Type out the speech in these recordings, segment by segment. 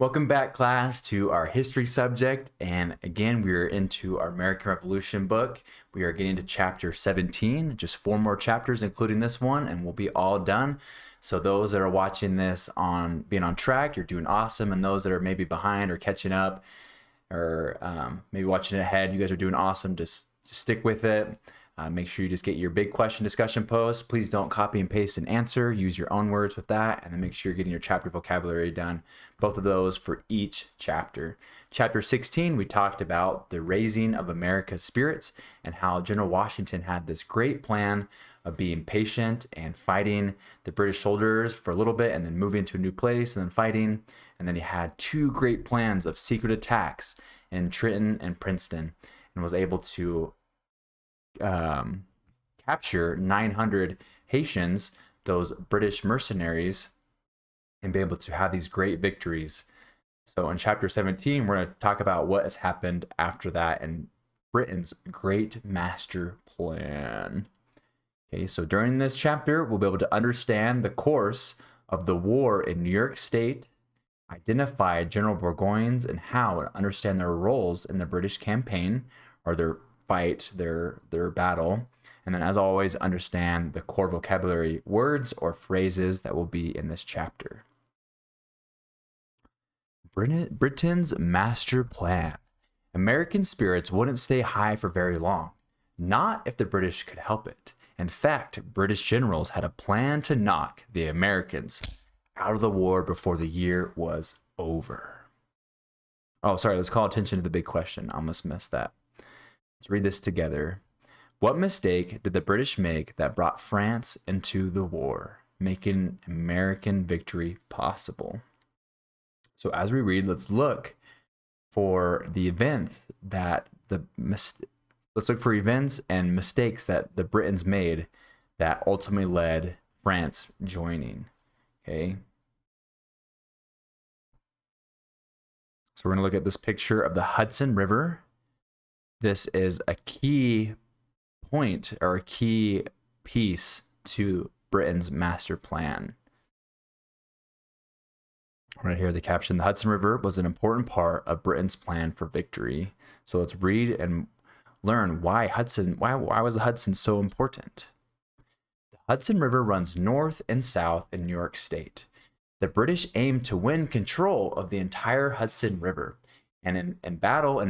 Welcome back, class, to our history subject. And again, we are into our American Revolution book. We are getting to chapter 17, just 4 more chapters, including this one, and we'll be all done. So those that are watching this on being on track, you're doing awesome. And those that are maybe behind or catching up or maybe watching it ahead, you guys are doing awesome. Just stick with it. Make sure you just get your big question discussion post. Please don't copy and paste an answer. Use your own words with that. And then make sure you're getting your chapter vocabulary done. Both of those for each chapter. Chapter 16, we talked about the raising of America's spirits and how General Washington had this great plan of being patient and fighting the British soldiers for a little bit and then moving to a new place and then fighting. And then he had 2 great plans of secret attacks in Trenton and Princeton and was able to capture 900 Haitians, those British mercenaries, and be able to have these great victories. So in chapter 17, we're going to talk about what has happened after that and Britain's great master plan. Okay, so during this chapter, we'll be able to understand the course of the war in New York State, identify General Burgoyne's and how and understand their roles in the British campaign or their fight, their battle, and then as always understand the core vocabulary words or phrases that will be in this chapter. Britain's master plan. American spirits wouldn't stay high for very long, not if the British could help it. In fact, British generals had a plan to knock the Americans out of the war before the year was over. Oh, sorry, let's call attention to the big question. I almost missed that. Let's read this together. What mistake did the British make that brought France into the war, making American victory possible? So as we read, let's look for the events that let's look for events and mistakes that the Britons made that ultimately led France joining. Okay. So we're going to look at this picture of the Hudson River. This is a key point or a key piece to Britain's master plan. Right here, the caption, the Hudson River was an important part of Britain's plan for victory. So let's read and learn why was the Hudson so important? The Hudson River runs north and south in New York State. The British aimed to win control of the entire Hudson River. And in battle or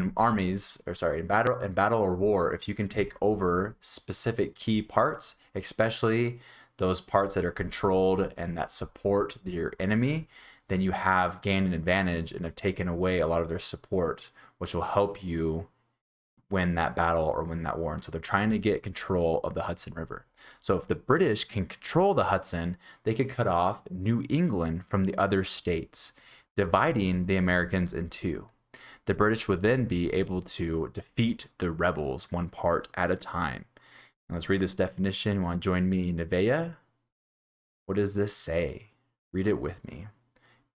war, if you can take over specific key parts, especially those parts that are controlled and that support your enemy, then you have gained an advantage and have taken away a lot of their support, which will help you win that battle or win that war. And so they're trying to get control of the Hudson River. So if the British can control the Hudson, they could cut off New England from the other states, dividing the Americans in 2. The British would then be able to defeat the rebels one part at a time. And let's read this definition. You want to join me, Nevaeh? What does this say? Read it with me.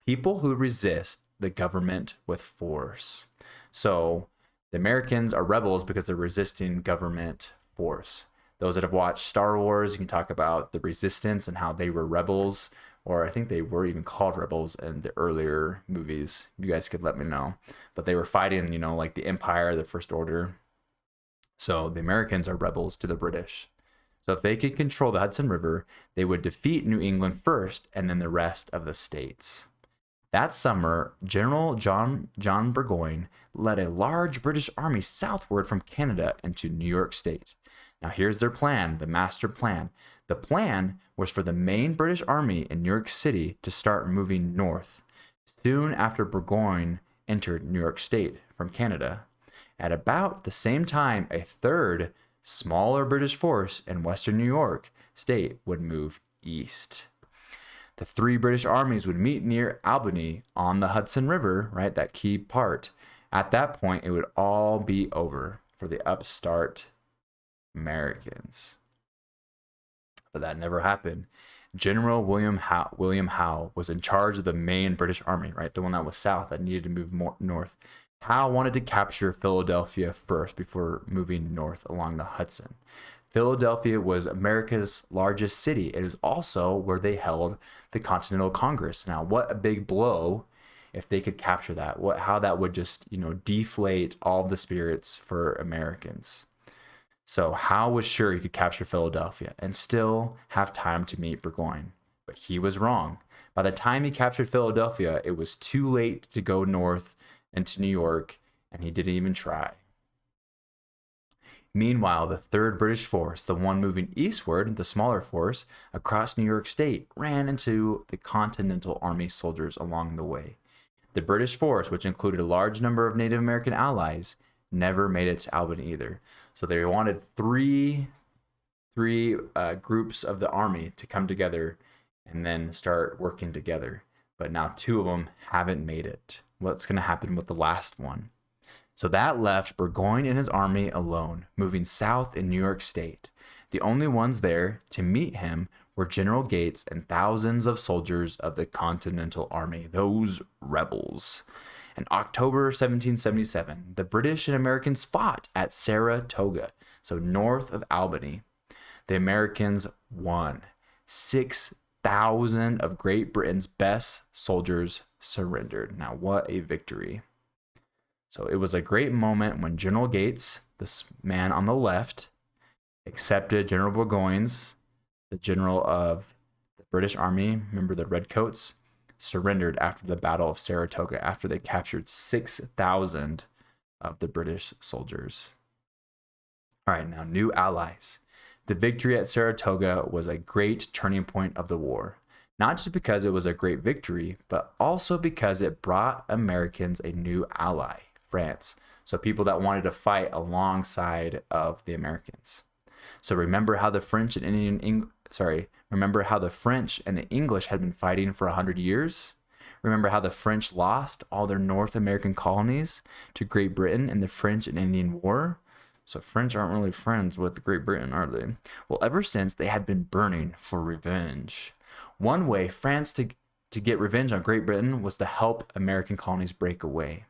People who resist the government with force. So the Americans are rebels because they're resisting government force. Those that have watched Star Wars, you can talk about the resistance and how they were rebels, or I think they were even called rebels in the earlier movies. You guys could let me know. But they were fighting, like the Empire, the First Order. So the Americans are rebels to the British. So if they could control the Hudson River, they would defeat New England first and then the rest of the states. That summer, General John Burgoyne led a large British army southward from Canada into New York State. Now here's their plan, the master plan. The plan was for the main British army in New York City to start moving north, soon after Burgoyne entered New York State from Canada. At about the same time, a third, smaller British force in western New York State would move east. The 3 British armies would meet near Albany on the Hudson River, right? That key part. At that point, it would all be over for the upstart Americans. But that never happened. General William Howe was in charge of the main British army, right? The one that was south that needed to move more north. Howe wanted to capture Philadelphia first before moving north along the Hudson. Philadelphia was America's largest city. It was also where they held the Continental Congress. Now, what a big blow if they could capture that, how that would just, deflate all the spirits for Americans. So Howe was sure he could capture Philadelphia and still have time to meet Burgoyne, but he was wrong. By the time he captured Philadelphia, it was too late to go north into New York, and he didn't even try. Meanwhile, the third British force, the one moving eastward, the smaller force, across New York State, ran into the Continental Army soldiers along the way. The British force, which included a large number of Native American allies, never made it to Albany either. So they wanted three groups of the army to come together and then start working together. But now two of them haven't made it. What's going to happen with the last one? So that left Burgoyne and his army alone, moving south in New York State. The only ones there to meet him were General Gates and thousands of soldiers of the Continental Army, those rebels. In October 1777, the British and Americans fought at Saratoga, so north of Albany. The Americans won. 6,000 of Great Britain's best soldiers surrendered. Now, what a victory. So it was a great moment when General Gates, this man on the left, accepted General Burgoyne's, the general of the British Army, remember the Redcoats, surrendered after the Battle of Saratoga after they captured 6,000 of the British soldiers. All right, now new allies. The victory at Saratoga was a great turning point of the war, not just because it was a great victory, but also because it brought Americans a new ally, France. So people that wanted to fight alongside of the Americans. So remember how the French and the English had been fighting for 100 years? Remember how the French lost all their North American colonies to Great Britain in the French and Indian War? So French aren't really friends with Great Britain, are they? Well, ever since, they had been burning for revenge. One way France to get revenge on Great Britain was to help American colonies break away.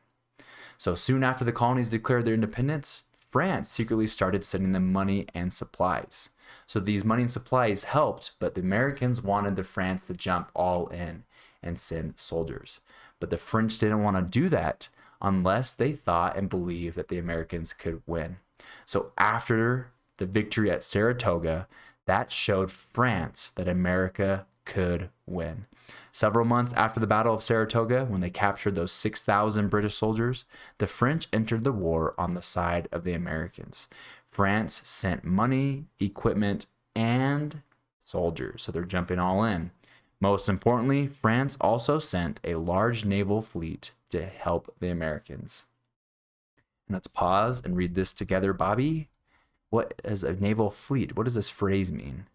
So soon after the colonies declared their independence, France secretly started sending them money and supplies. So these money and supplies helped, but the Americans wanted the France to jump all in and send soldiers. But the French didn't want to do that unless they thought and believed that the Americans could win. So after the victory at Saratoga, that showed France that America could win. Several months after the Battle of Saratoga, when they captured those 6,000 British soldiers, the French entered the war on the side of the Americans. France sent money, equipment, and soldiers, so they're jumping all in. Most importantly, France also sent a large naval fleet to help the Americans. And let's pause and read this together, Bobby. What is a naval fleet? What does this phrase mean?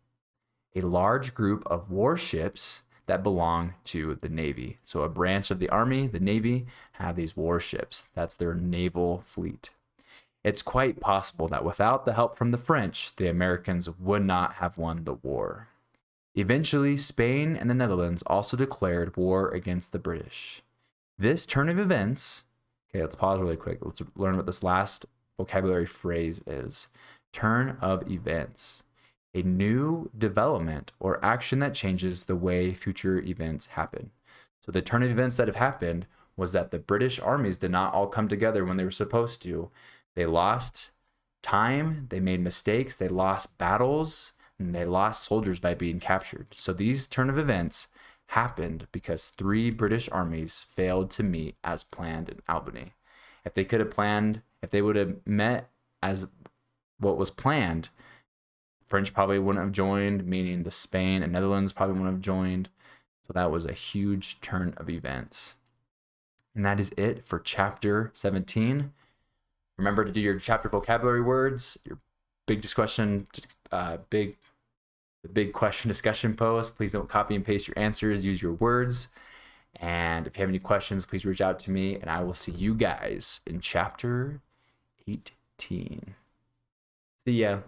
A large group of warships that belong to the Navy. So a branch of the Army, the Navy, have these warships. That's their naval fleet. It's quite possible that without the help from the French, the Americans would not have won the war. Eventually, Spain and the Netherlands also declared war against the British. This turn of events, okay, let's pause really quick. Let's learn what this last vocabulary phrase is. Turn of events. A new development or action that changes the way future events happen. So the turn of events that have happened was that the British armies did not all come together when they were supposed to. They lost time, they made mistakes, they lost battles, and they lost soldiers by being captured. So these turn of events happened because 3 British armies failed to meet as planned in Albany. If they would have met as what was planned, French probably wouldn't have joined, meaning the Spain and Netherlands probably wouldn't have joined. So that was a huge turn of events. And that is it for chapter 17. Remember to do your chapter vocabulary words, your big question discussion post. Please don't copy and paste your answers, use your words. And if you have any questions, please reach out to me, and I will see you guys in chapter 18. See ya.